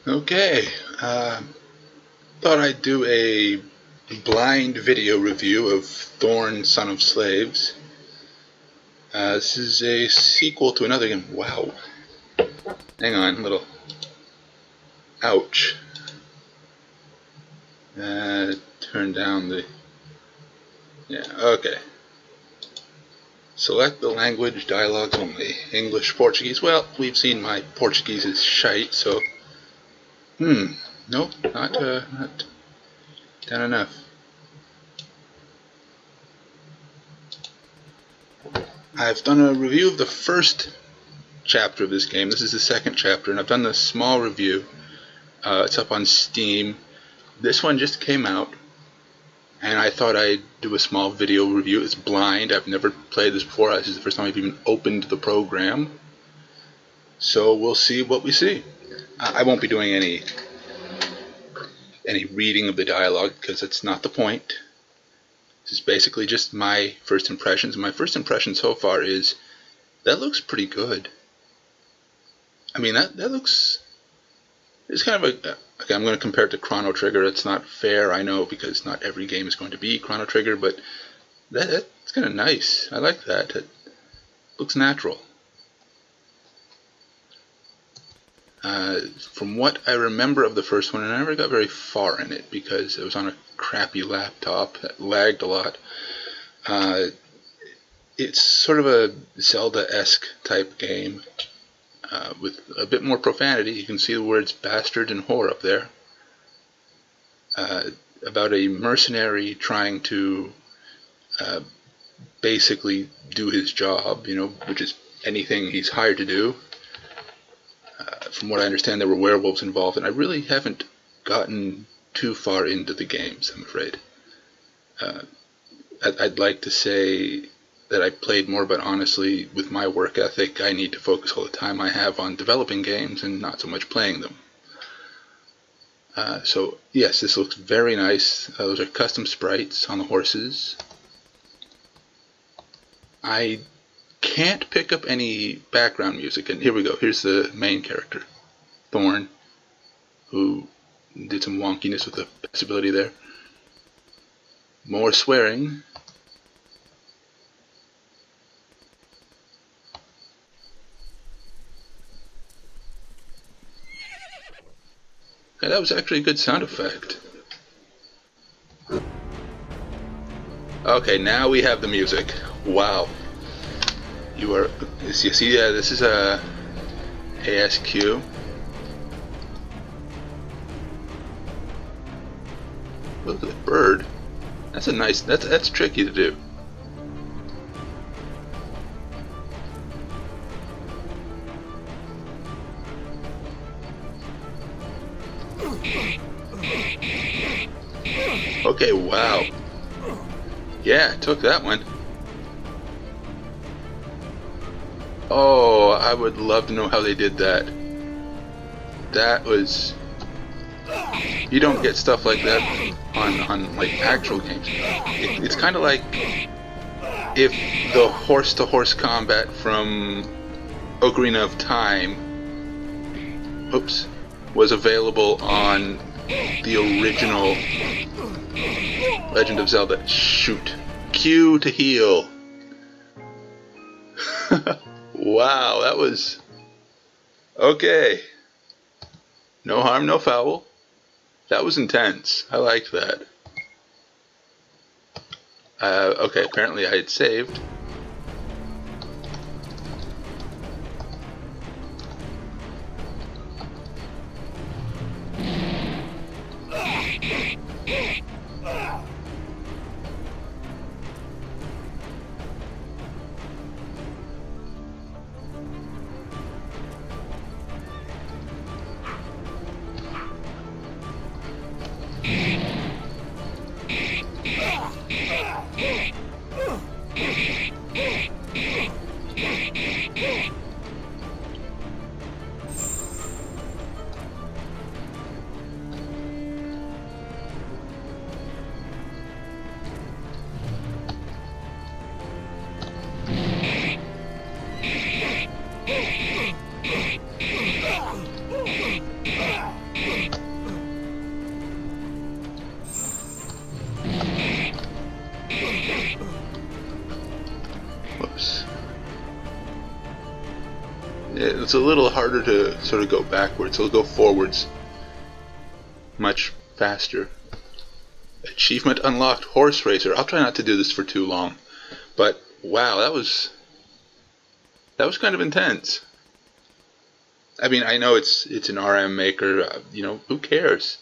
Okay, thought I'd do a blind video review of Thorne, Son of Slaves. This is a sequel to another game. Wow. Hang on, little... Ouch. Turn down the... Yeah, okay. Select the language, dialogues only. English, Portuguese. Well, we've seen my Portuguese is shite, so... Nope, not done enough. I've done a review of the first chapter of this game. This is the second chapter, and I've done the small review. It's up on Steam. This one just came out, and I thought I'd do a small video review. It's blind. I've never played this before. This is the first time I've even opened the program. So we'll see what we see. I won't be doing any reading of the dialogue because that's not the point. This is basically just my first impressions. My first impression so far is that looks pretty good. I mean, that looks... It's kind of a... Okay, I'm going to compare it to Chrono Trigger. It's not fair, I know, because not every game is going to be Chrono Trigger, but that's kind of nice. I like that. It looks natural. From what I remember of the first one, and I never got very far in it because it was on a crappy laptop that lagged a lot. It's sort of a Zelda-esque type game with a bit more profanity. You can see the words bastard and whore up there. About a mercenary trying to basically do his job, which is anything he's hired to do. From what I understand, there were werewolves involved, and I really haven't gotten too far into the games, I'm afraid. I'd like to say that I played more, but honestly, with my work ethic, I need to focus all the time I have on developing games and not so much playing them. So, yes, this looks very nice. Those are custom sprites on the horses. I can't pick up any background music, and here we go. Here's the main character, Thorne, who did some wonkiness with the passability there. More swearing. Okay, that was actually a good sound effect. Okay, now we have the music. Wow. You see, yeah, this is a ASQ. Look at the bird. That's a nice. That's tricky to do. Okay, wow. Yeah, took that one. Oh, I would love to know how they did that. That was... You don't get stuff like that on like actual games. It's kind of like if the horse-to-horse combat from Ocarina of Time, was available on the original Legend of Zelda. Shoot. Q to heal. Wow, that was... Okay. No harm, no foul. That was intense. I liked that. Okay, apparently I had saved. It's a little harder to sort of go backwards. It'll go forwards much faster. Achievement unlocked, horse racer. I'll try not to do this for too long, but wow, that was kind of intense. I mean, I know it's an RM maker. You know, who cares?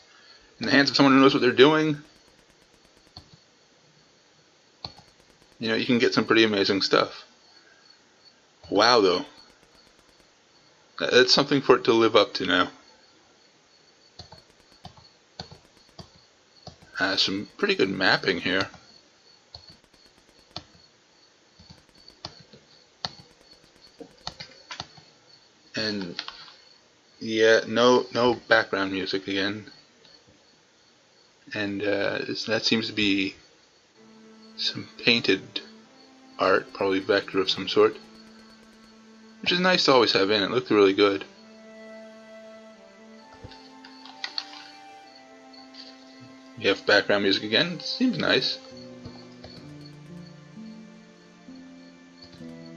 In the hands of someone who knows what they're doing, you know, you can get some pretty amazing stuff. Wow, though. That's something for it to live up to now. Some pretty good mapping here. And yeah, no background music again. And that seems to be some painted art, probably vector of some sort, which is nice to always have in. It looked really good. We have background music again. Seems nice.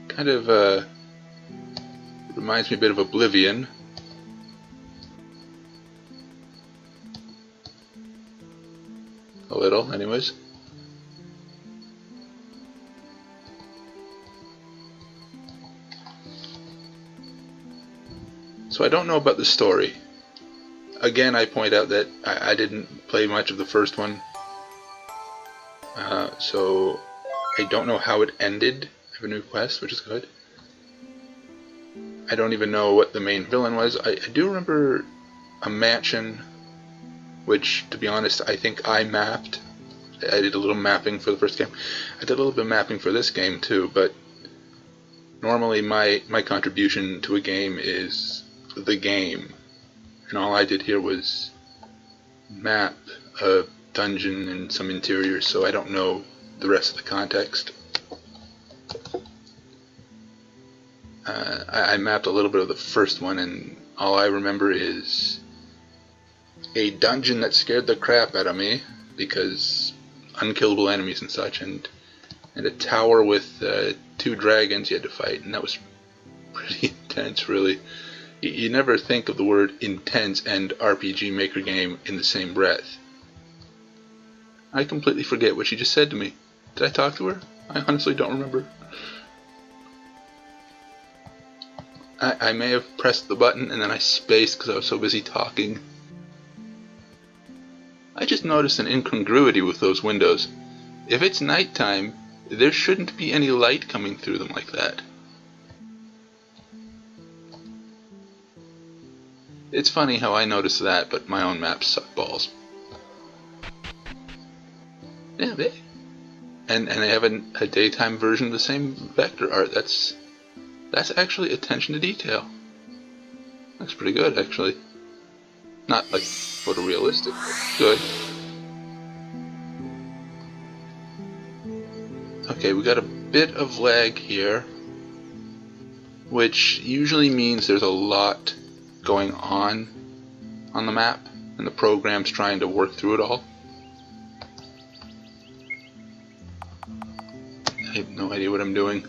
Kind of reminds me a bit of Oblivion. A little, anyways. So I don't know about the story. Again, I point out that I didn't play much of the first one, so I don't know how it ended. I have a new quest, which is good. I don't even know what the main villain was. I do remember a mansion, which, to be honest, I think I mapped. I did a little mapping for the first game. I did a little bit of mapping for this game too, but normally my contribution to a game is the game. And all I did here was map a dungeon and some interiors, so I don't know the rest of the context. I mapped a little bit of the first one, and all I remember is a dungeon that scared the crap out of me because unkillable enemies and such, and a tower with 2 dragons you had to fight, and that was pretty intense, really. You never think of the word intense and RPG Maker game in the same breath. I completely forget what she just said to me. Did I talk to her? I honestly don't remember. I may have pressed the button and then I spaced because I was so busy talking. I just noticed an incongruity with those windows. If it's nighttime, there shouldn't be any light coming through them like that. It's funny how I noticed that, but my own maps suck balls. Yeah, and they have a daytime version of the same vector art. That's actually attention to detail. Looks pretty good, actually. Not like photorealistic, but good. Okay, we got a bit of lag here, which usually means there's a lot going on the map, and the program's trying to work through it all. I have no idea what I'm doing.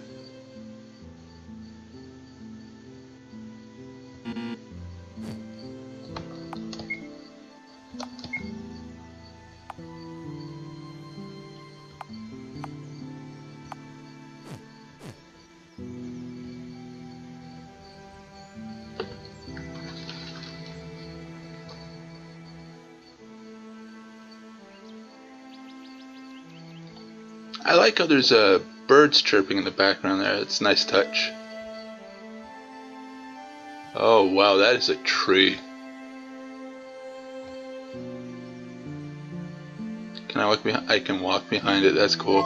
I like how there's birds chirping in the background there. It's a nice touch. Oh wow, that is a tree. Can I walk behind? I can walk behind it. That's cool.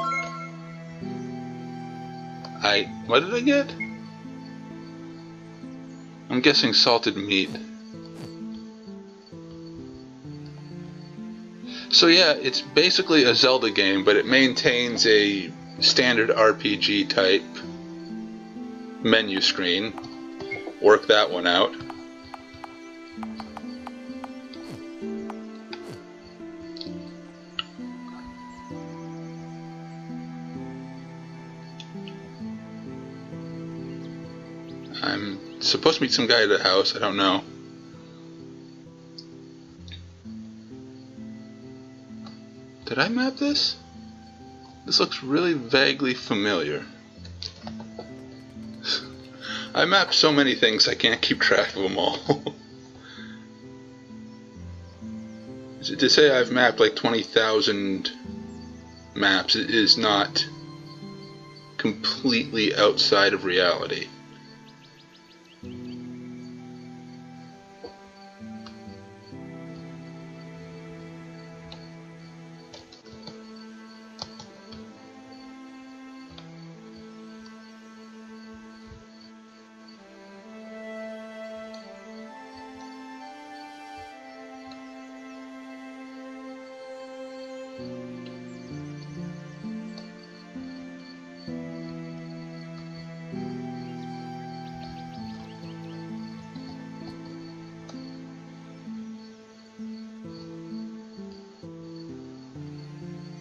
What did I get? I'm guessing salted meat. So yeah, it's basically a Zelda game, but it maintains a standard RPG type menu screen. Work that one out. I'm supposed to meet some guy at a house, I don't know. Did I map this? This looks really vaguely familiar. I mapped so many things I can't keep track of them all. To say I've mapped like 20,000 maps is not completely outside of reality.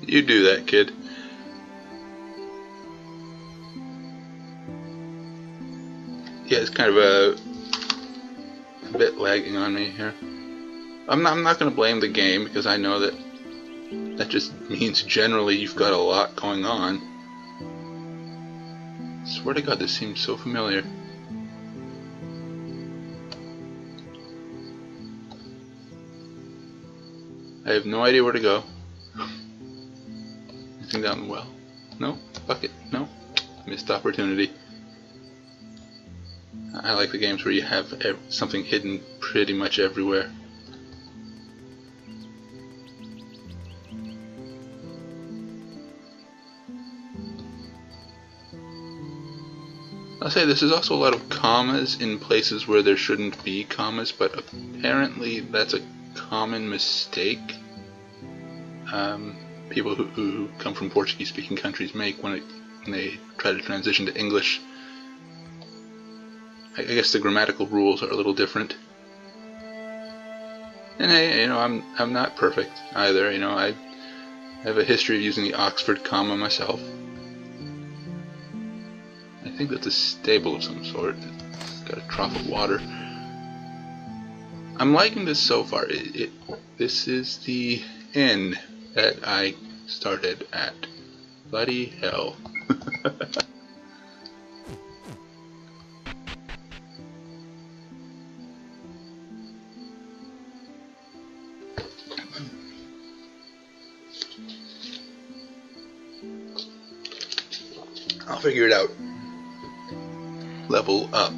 You do that, kid. Yeah, it's kind of a bit lagging on me here. I'm not going to blame the game, because I know that just means generally you've got a lot going on. I swear to God, this seems so familiar. I have no idea where to go. Anything down the well? No? Bucket? No? Missed opportunity. I like the games where you have something hidden pretty much everywhere. I'll say this is also a lot of commas in places where there shouldn't be commas, but apparently that's a common mistake people who come from Portuguese-speaking countries make when they try to transition to English. I guess the grammatical rules are a little different. And hey, you know, I'm not perfect either. You know, I have a history of using the Oxford comma myself. I think that's a stable of some sort. It's got a trough of water. I'm liking this so far. This is the inn that I started at. Bloody hell. I'll figure it out. Level up.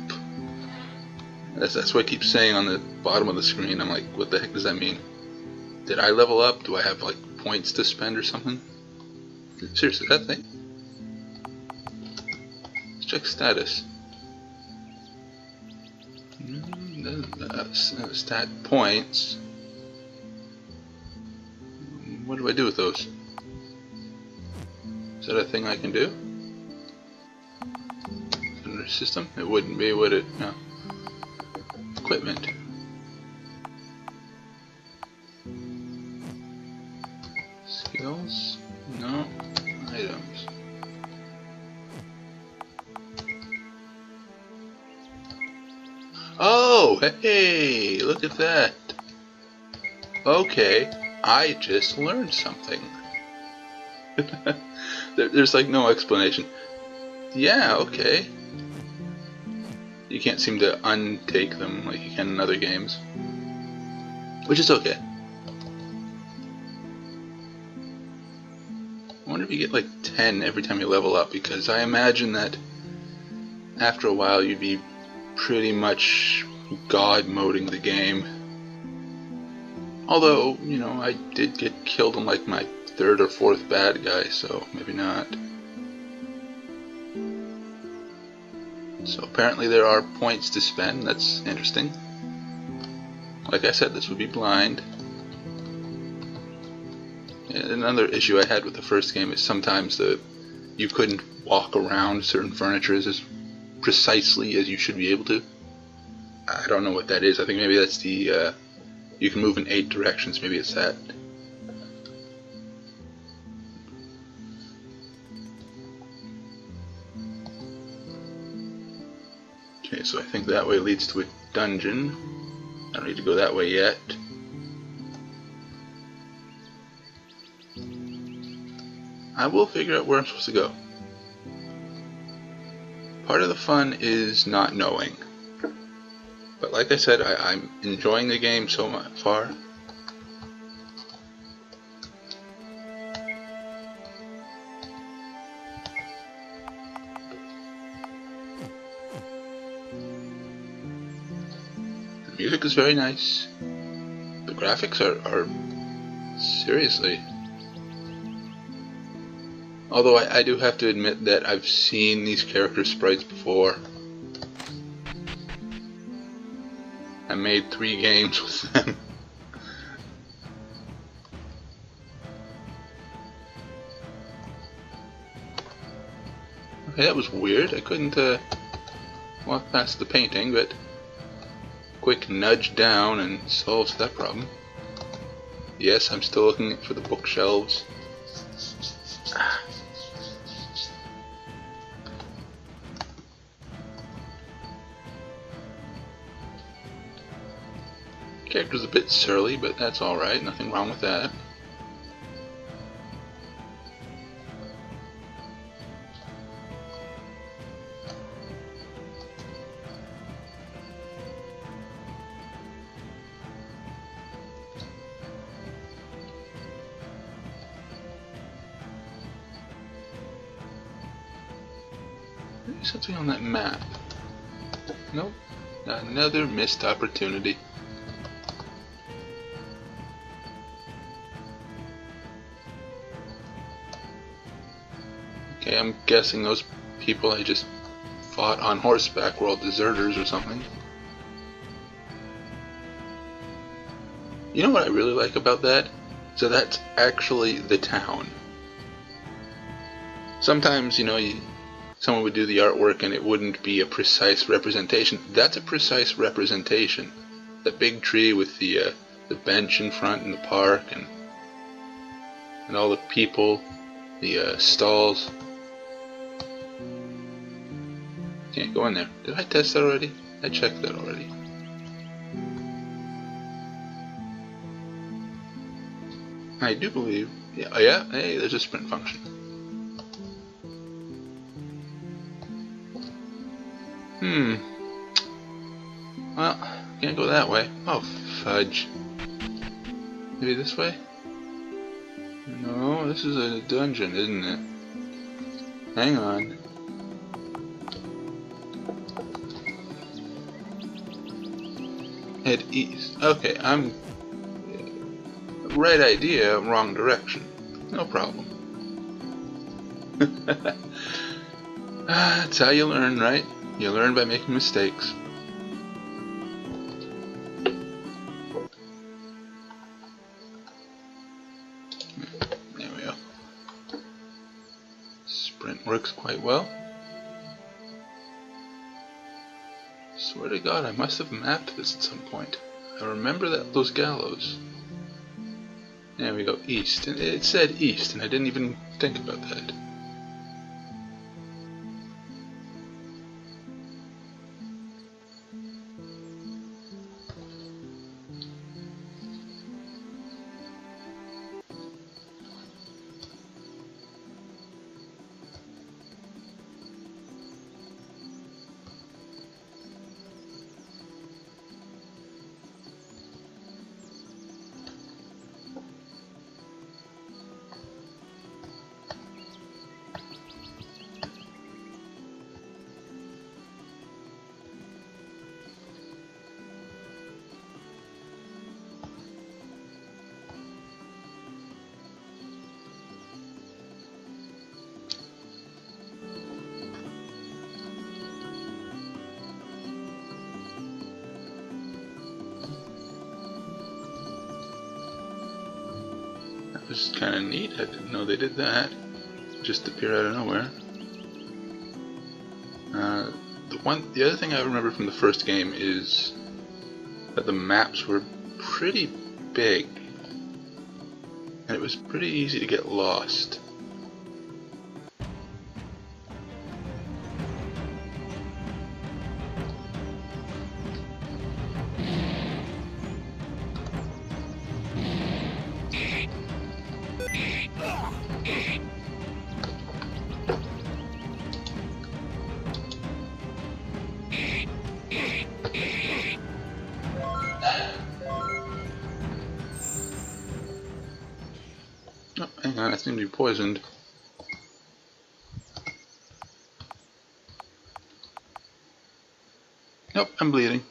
That's what I keep saying on the bottom of the screen. I'm like, what the heck does that mean? Did I level up? Do I have like points to spend or something? Seriously, that thing? Let's check status. Stat points. What do I do with those? Is that a thing I can do? Under system? It wouldn't be, would it? No. Equipment. Skills? No. Items. Oh, hey, look at that. Okay, I just learned something. There's like no explanation. Yeah, okay. You can't seem to untake them like you can in other games, which is okay. I wonder if you get like 10 every time you level up, because I imagine that after a while you'd be pretty much god moding the game. Although, you know, I did get killed in like my 3rd or 4th bad guy, so maybe not. So apparently there are points to spend. That's interesting. Like I said, this would be blind. And another issue I had with the first game is sometimes you couldn't walk around certain furniture as precisely as you should be able to. I don't know what that is. I think maybe that's the you can move in 8 directions. Maybe it's that. Okay, Okay, so I think that way leads to a dungeon. I don't need to go that way yet. I will figure out where I'm supposed to go. Part of the fun is not knowing. But like I said, I'm enjoying the game so far. The music is very nice. The graphics are seriously. Although I do have to admit that I've seen these character sprites before. I made 3 games with them. Okay, that was weird. I couldn't walk past the painting, but quick nudge down and solves that problem. Yes, I'm still looking for the bookshelves. Character's a bit surly, but that's alright, nothing wrong with that. Maybe something on that map. Nope, another missed opportunity. Okay, I'm guessing those people I just fought on horseback were all deserters or something. You know what I really like about that? So that's actually the town. Sometimes, you know, someone would do the artwork and it wouldn't be a precise representation. That's a precise representation. The big tree with the bench in front in the park and all the people, the stalls. Can't go in there. Did I test that already? I checked that already. I do believe. Yeah, oh yeah, hey, there's a sprint function. Well, can't go that way. Oh, fudge. Maybe this way? No, this is a dungeon, isn't it? Hang on. Head east. Okay, I'm... right idea, wrong direction. No problem. That's how you learn, right? You learn by making mistakes. There we go. Sprint works quite well. Swear to God, I must have mapped this at some point. I remember those gallows. There we go, east. And it said east, and I didn't even think about that. That was kind of neat. I didn't know they did that. Just appear out of nowhere. The other thing I remember from the first game is that the maps were pretty big, and it was pretty easy to get lost. I seem to be poisoned. Nope, I'm bleeding.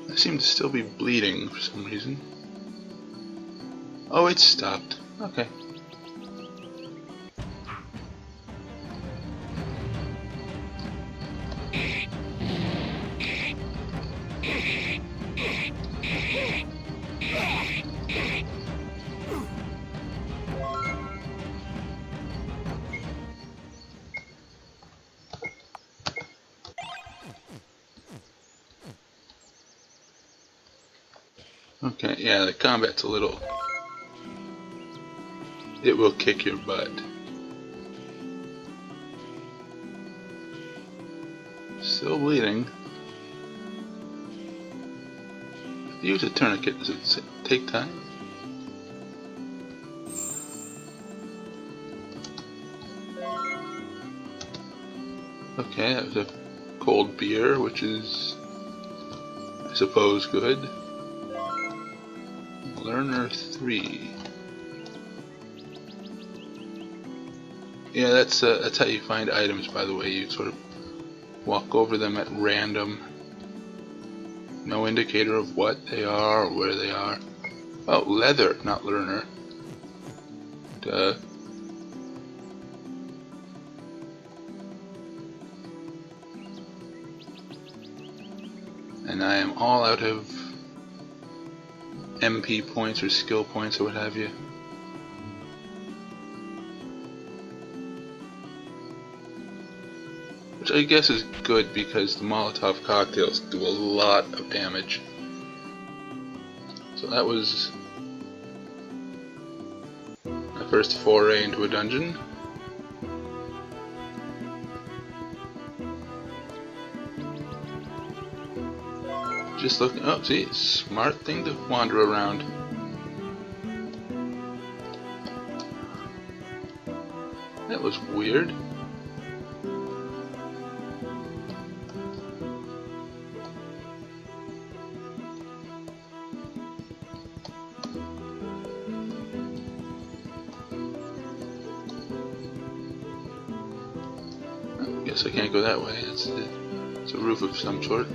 I seem to still be bleeding for some reason. Oh, it stopped. Okay. Okay, yeah, the combat's a little... It will kick your butt. Still bleeding. Use a tourniquet. Does it take time? Okay, that was a cold beer, which is, I suppose, good. Learner 3. Yeah, that's how you find items, by the way. You sort of walk over them at random. No indicator of what they are or where they are. Oh, leather, not learner. Duh. And I am all out of MP points or skill points or what have you. Which I guess is good because the Molotov cocktails do a lot of damage. So that was my first foray into a dungeon. Just looking, oh, see, smart thing to wander around. That was weird. I guess I can't go that way. It's a roof of some sort.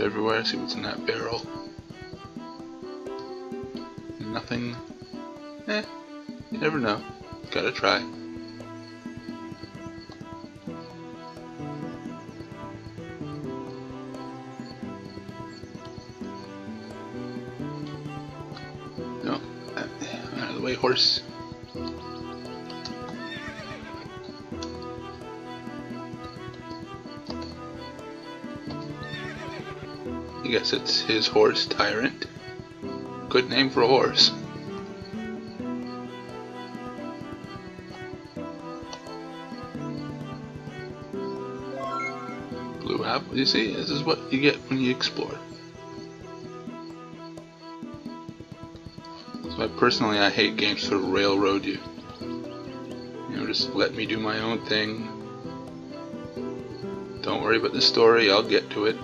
Everywhere, see what's in that barrel. Nothing. You never know. Gotta try. No, out of the way, horse. I guess it's his horse, Tyrant. Good name for a horse. You see, this is what you get when you explore. So I hate games that railroad you. You know, just let me do my own thing. Don't worry about the story, I'll get to it.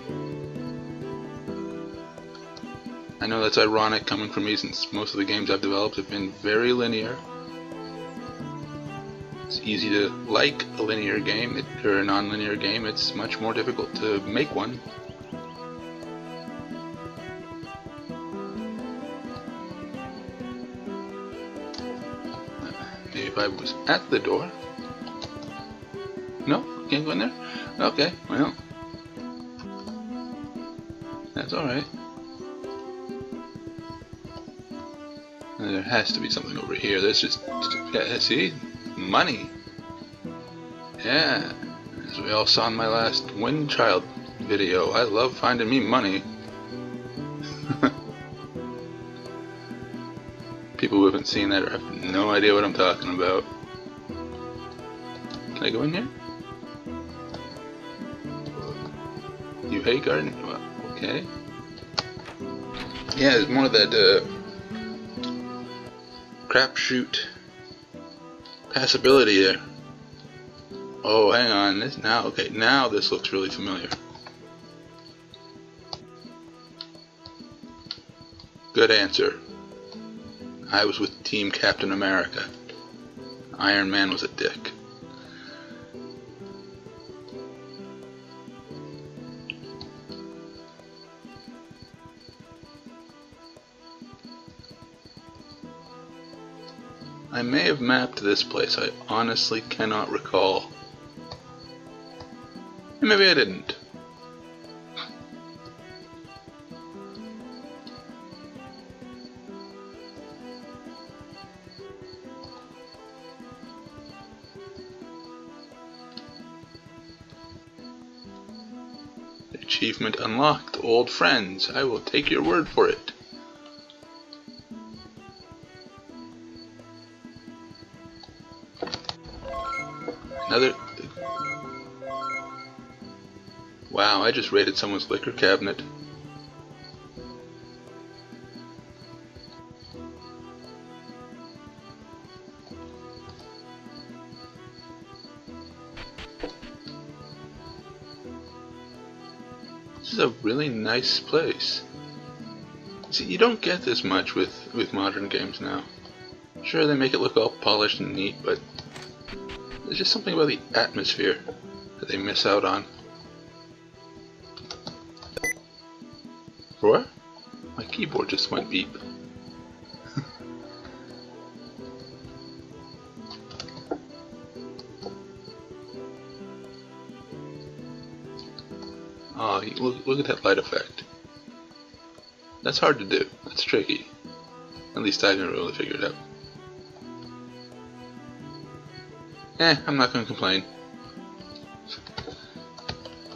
I know that's ironic coming from me, since most of the games I've developed have been very linear. It's easy to like a linear game, or a non-linear game. It's much more difficult to make one. Maybe if I was at the door. No? Can't go in there? Okay, well. That's alright. There has to be something over here. That's just, yeah, see? Money. Yeah, as we all saw in my last Wind Child video, I love finding me money. People who haven't seen that have no idea what I'm talking about. Can I go in here? You hate garden? Well, okay. Yeah, there's more of that crapshoot passability there. Oh, hang on. This now, okay, now this looks really familiar. Good answer. I was with Team Captain America. Iron Man was a dick. I may have mapped this place. I honestly cannot recall. And maybe I didn't. Achievement unlocked. Old friends. I will take your word for it. Another. Wow, I just raided someone's liquor cabinet. This is a really nice place. See, you don't get this much with modern games now. Sure, they make it look all polished and neat, but there's just something about the atmosphere that they miss out on. What? My keyboard just went beep. Oh, look at that light effect. That's hard to do. That's tricky. At least I didn't really figure it out. I'm not going to complain.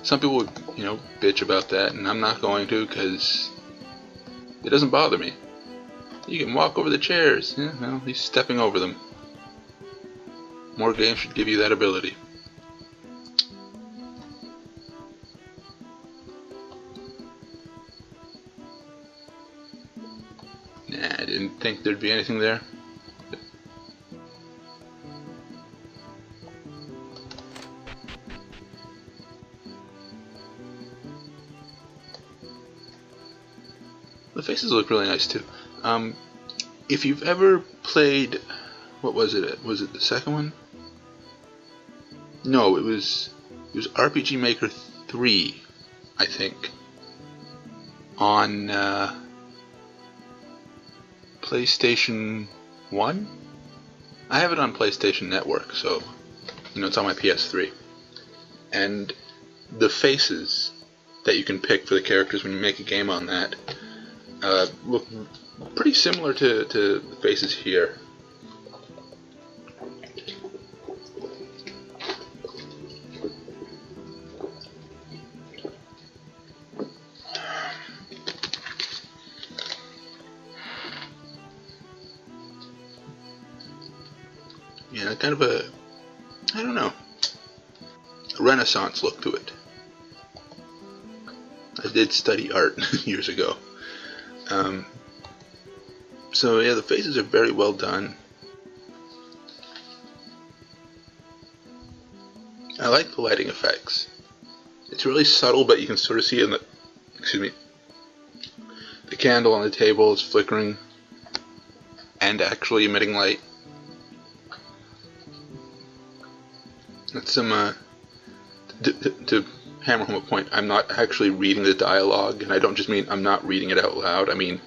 Some people, you know, bitch about that, and I'm not going to, because it doesn't bother me. You can walk over the chairs. Yeah, well, he's stepping over them. More games should give you that ability. Nah, I didn't think there'd be anything there. The faces look really nice too. If you've ever played, what was it? Was it the second one? No, it was RPG Maker 3, I think, on PlayStation 1. I have it on PlayStation Network, so you know it's on my PS3. And the faces that you can pick for the characters when you make a game on that look pretty similar to the faces here. Yeah, kind of a, I don't know, a Renaissance look to it. did study art years ago. So yeah, the faces are very well done. I like the lighting effects. It's really subtle, but you can sort of see in the, the candle on the table is flickering and actually emitting light. That's some, to hammer home a point, I'm not actually reading the dialogue, and I don't just mean I'm not reading it out loud, I mean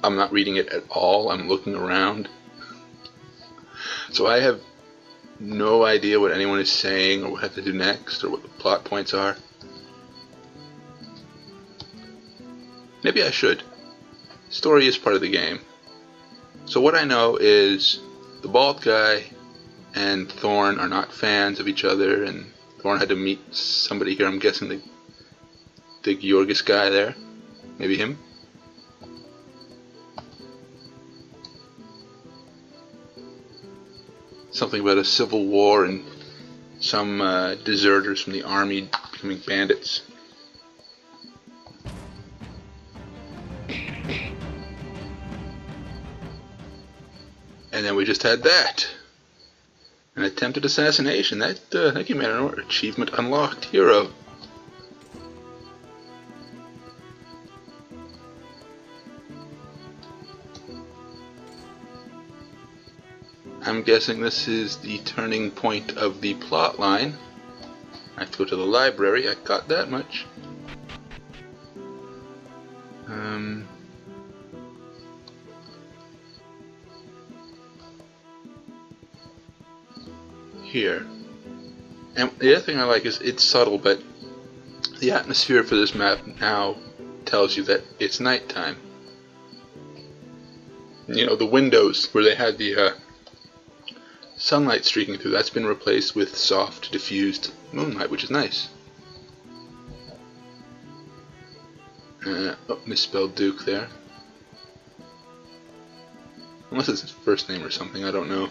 I'm not reading it at all, I'm looking around. So I have no idea what anyone is saying, or what I have to do next, or what the plot points are. Maybe I should. Story is part of the game. So what I know is the bald guy and Thorne are not fans of each other, and Thorne had to meet somebody here. I'm guessing the Georgis guy there. Maybe him? Something about a civil war and some deserters from the army becoming bandits. And then we just had that. An attempted assassination. That came out of nowhere. Achievement unlocked. Hero. I'm guessing this is the turning point of the plot line. I have to go to the library. I got that much. Here. And the other thing I like is it's subtle, but the atmosphere for this map now tells you that it's nighttime. You know, the windows where they had the sunlight streaking through, that's been replaced with soft, diffused moonlight, which is nice. Oh, misspelled Duke there. Unless it's his first name or something, I don't know.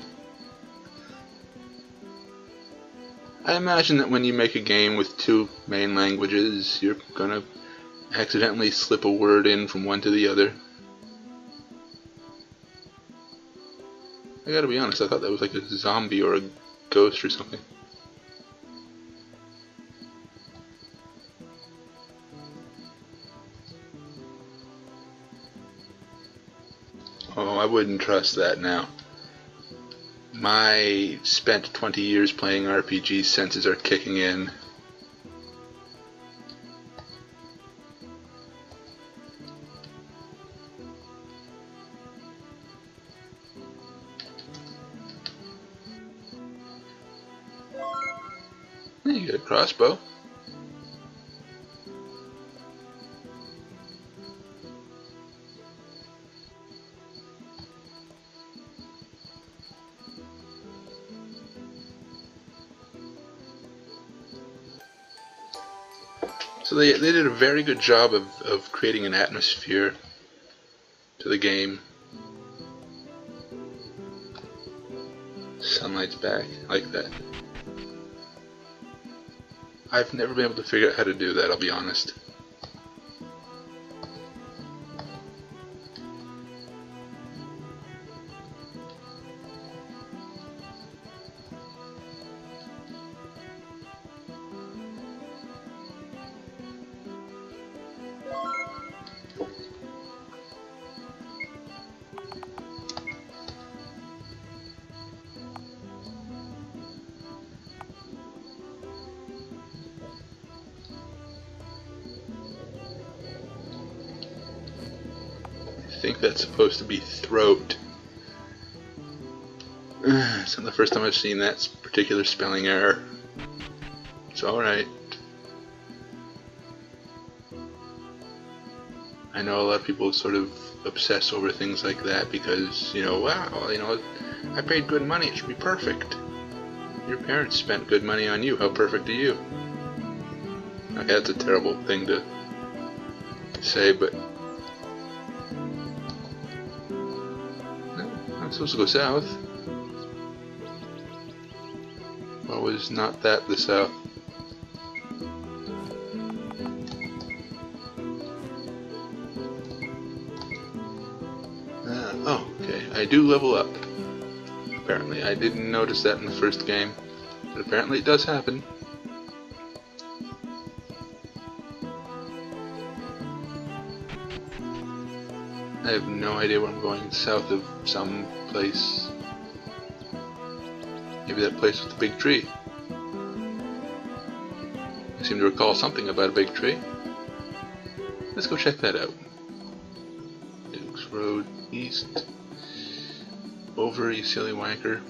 I imagine that when you make a game with two main languages, you're gonna accidentally slip a word in from one to the other. I gotta be honest, I thought that was like a zombie or a ghost or something. Oh, I wouldn't trust that now. My spent 20 years playing RPG senses are kicking in. You get a crossbow. So they did a very good job of creating an atmosphere to the game. Sunlight's back, I like that. I've never been able to figure out how to do that, I'll be honest. I think that's supposed to be throat. It's not the first time I've seen that particular spelling error. It's alright. I know a lot of people sort of obsess over things like that because, you know, wow, you know, I paid good money, it should be perfect. Your parents spent good money on you, how perfect are you? Okay, that's a terrible thing to say, but I'm supposed to go south. Or was not that the south? Oh, okay. I do level up. Apparently. I didn't notice that in the first game. But apparently it does happen. I have no idea where I'm going. South of some place. Maybe that place with the big tree. I seem to recall something about a big tree. Let's go check that out. Duke's Road East. Over, you silly wanker.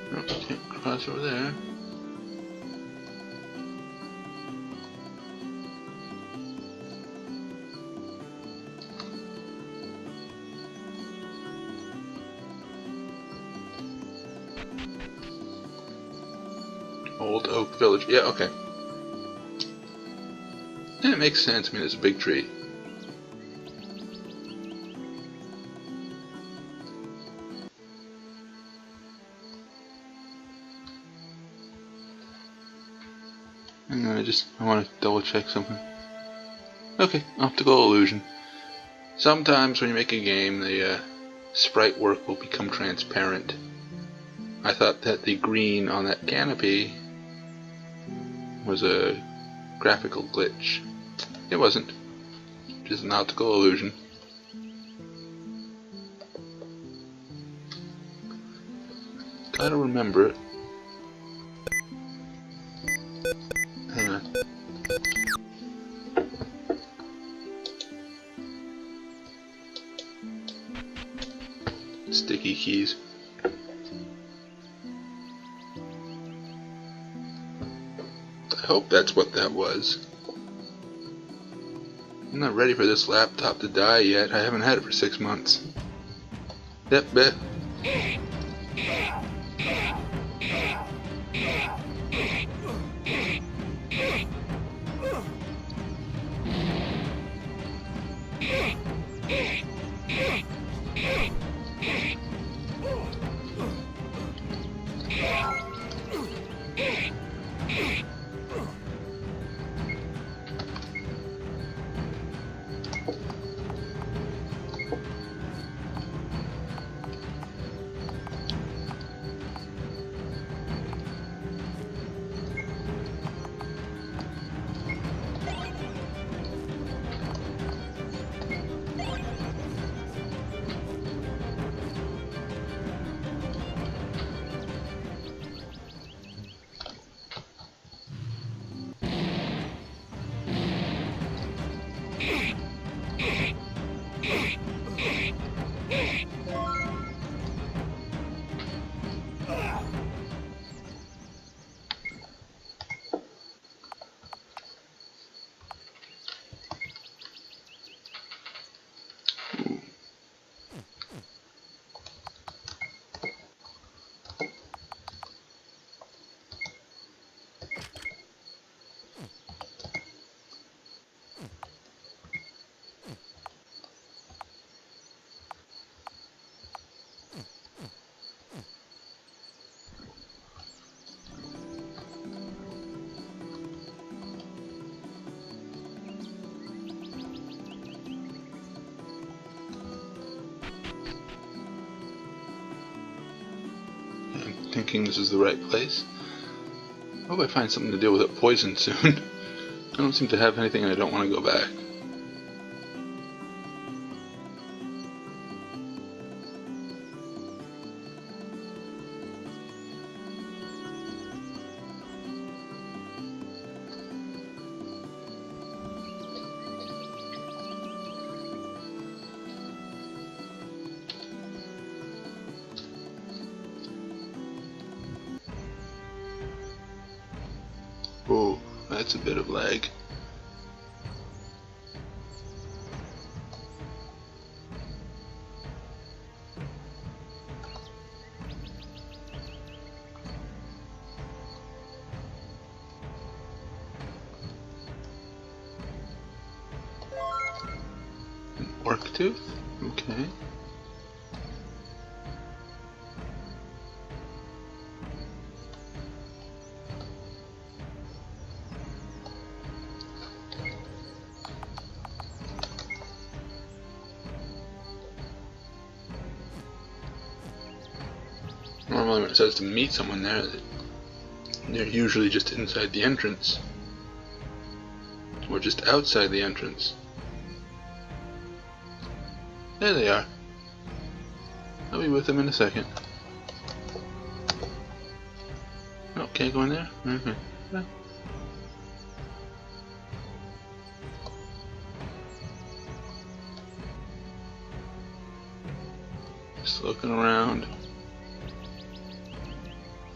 Oh, can't cross over there. Old Oak Village. Yeah, okay. And it makes sense. I mean, it's a big tree. And I want to double check something. Okay, optical illusion. Sometimes when you make a game, the sprite work will become transparent. I thought that the green on that canopy was a graphical glitch. It wasn't. Just an optical illusion. Gotta remember it. Hang on. Sticky keys. I hope that's what that was. I'm not ready for this laptop to die yet. I haven't had it for 6 months. Yep, bet. Thinking this is the right place. I hope I find something to deal with that poison soon. I don't seem to have anything and I don't want to go back. Oh, that's a bit of lag. Orc tooth? Okay. Normally when it says to meet someone there, they're usually just inside the entrance. Or just outside the entrance. There they are. I'll be with them in a second. Okay, go in there? Mm-hmm. Yeah. Just looking around.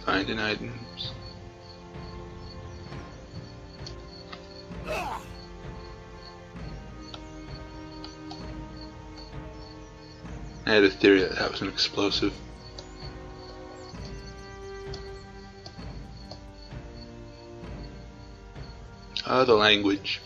Finding items. I had a theory that that was an explosive. Ah, the language.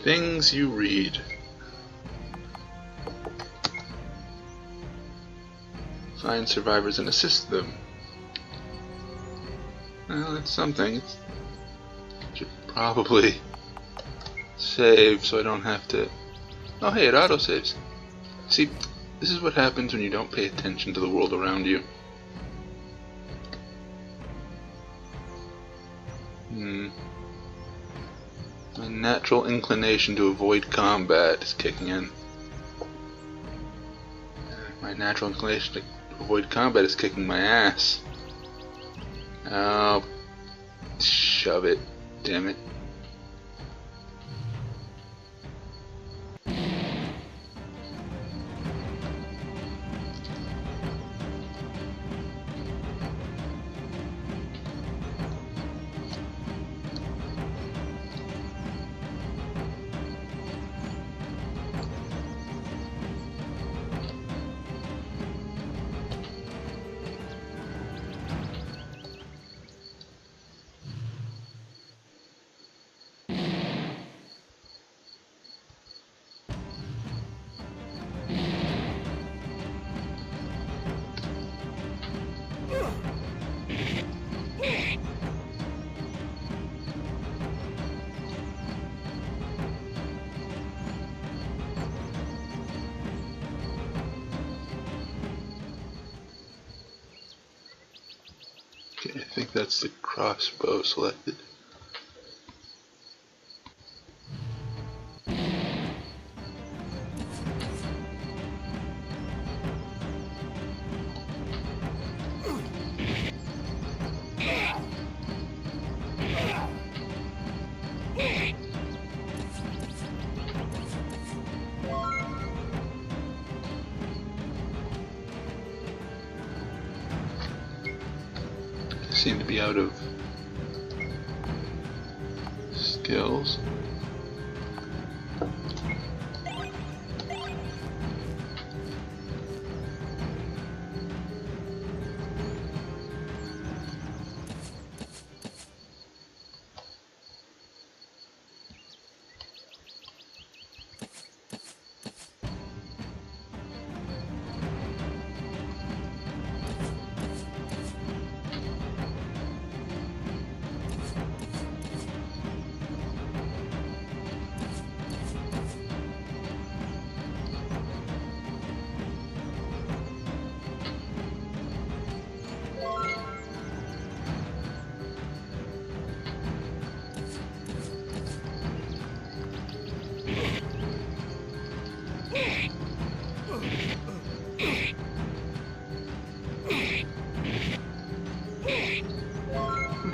Things you read. Find survivors and assist them. Well, that's something. Should probably save so I don't have to... Oh hey, it autosaves. See, this is what happens when you don't pay attention to the world around you. My natural inclination to avoid combat is kicking in. My natural inclination to avoid combat is kicking my ass. Oh, shove it. Damn it. Okay, I think that's the crossbow selected. Seem to be out of skills.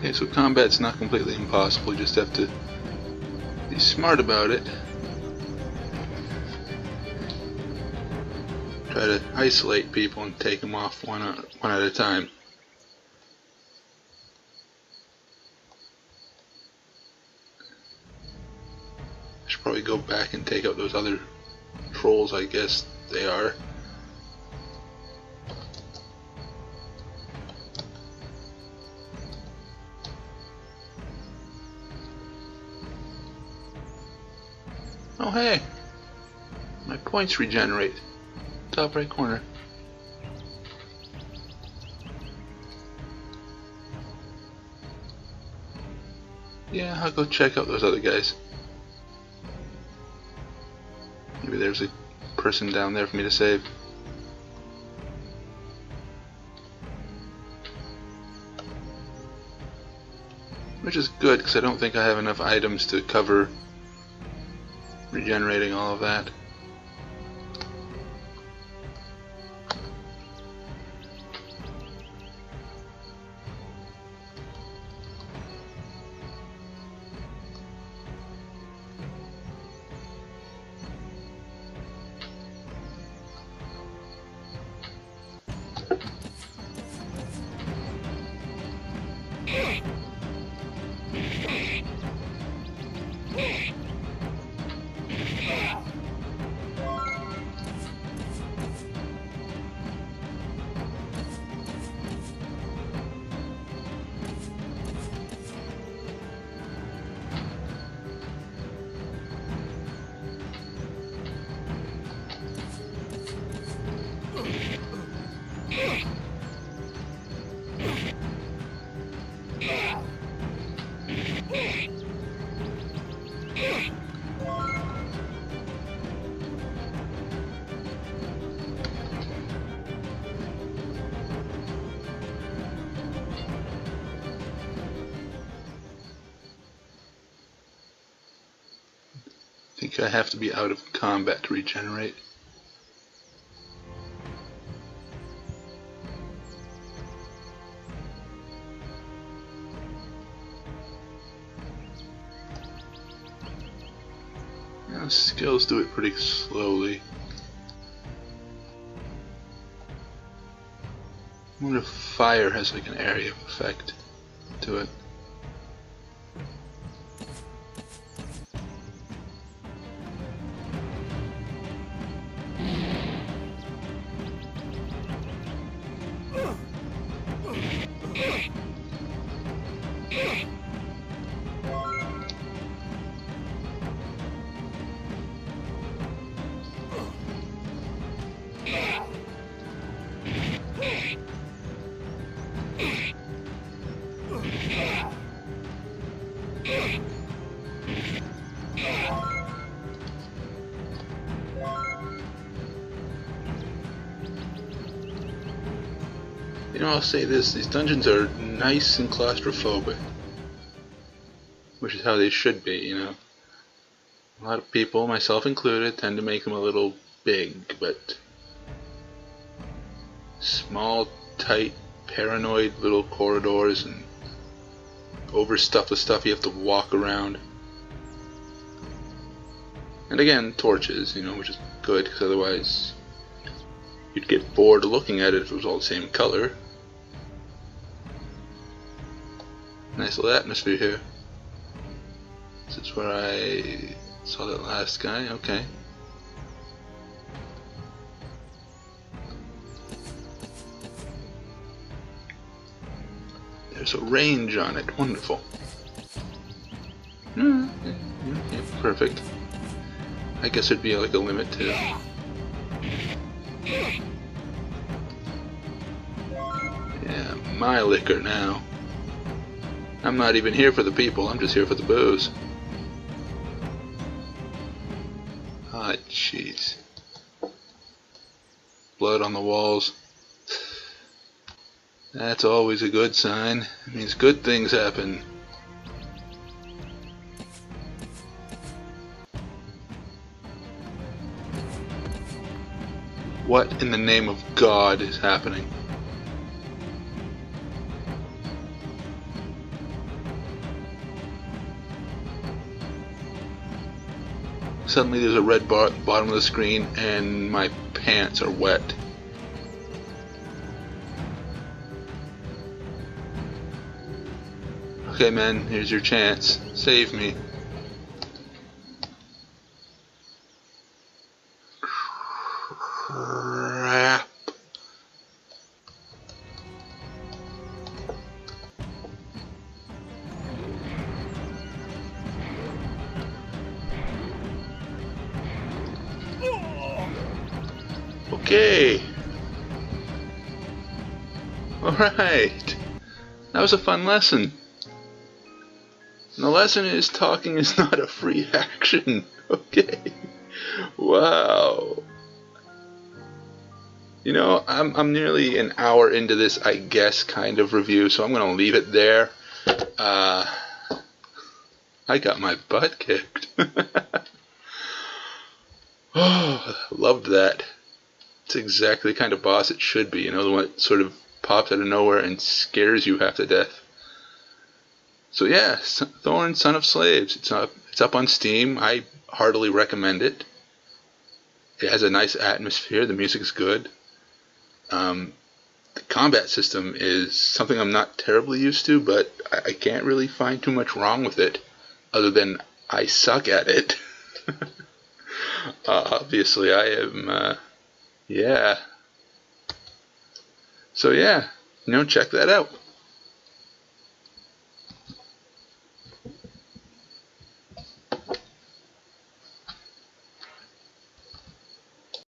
Okay, so combat's not completely impossible, you just have to be smart about it. Try to isolate people and take them off one at a time. I should probably go back and take out those other trolls, I guess they are. Oh hey! My points regenerate. Top right corner. Yeah, I'll go check out those other guys. Maybe there's a person down there for me to save. Which is good, because I don't think I have enough items to cover regenerating all of that. I think I have to be out of combat to regenerate. Yeah, skills do it pretty slowly. I wonder if fire has like an area of effect to it. You know, I'll say this, these dungeons are nice and claustrophobic. Which is how they should be, you know. A lot of people, myself included, tend to make them a little big, but small, tight, paranoid little corridors and overstuffed with stuff you have to walk around. And again, torches, you know, which is good, because otherwise you'd get bored looking at it if it was all the same color. Nice little atmosphere here. This is where I saw that last guy, okay. There's a range on it, wonderful. Yeah, perfect. I guess there'd be like a limit to... Yeah, my liquor now. I'm not even here for the people, I'm just here for the booze. Ah, jeez. Blood on the walls. That's always a good sign. It means good things happen. What in the name of God is happening? Suddenly there's a red bottom of the screen and my pants are wet. Okay, man, here's your chance. Save me. Crap. Okay. Alright. That was a fun lesson. And the lesson is talking is not a free action. Okay. Wow. You know, I'm nearly an hour into this, I guess, kind of review, so I'm going to leave it there. I got my butt kicked. Oh, loved that. It's exactly the kind of boss it should be, you know, the one that sort of pops out of nowhere and scares you half to death. So yeah, Thorne, Son of Slaves. It's up on Steam. I heartily recommend it. It has a nice atmosphere. The music is good. The combat system is something I'm not terribly used to, but I can't really find too much wrong with it, other than I suck at it. Obviously, I am. Yeah. So yeah, check that out.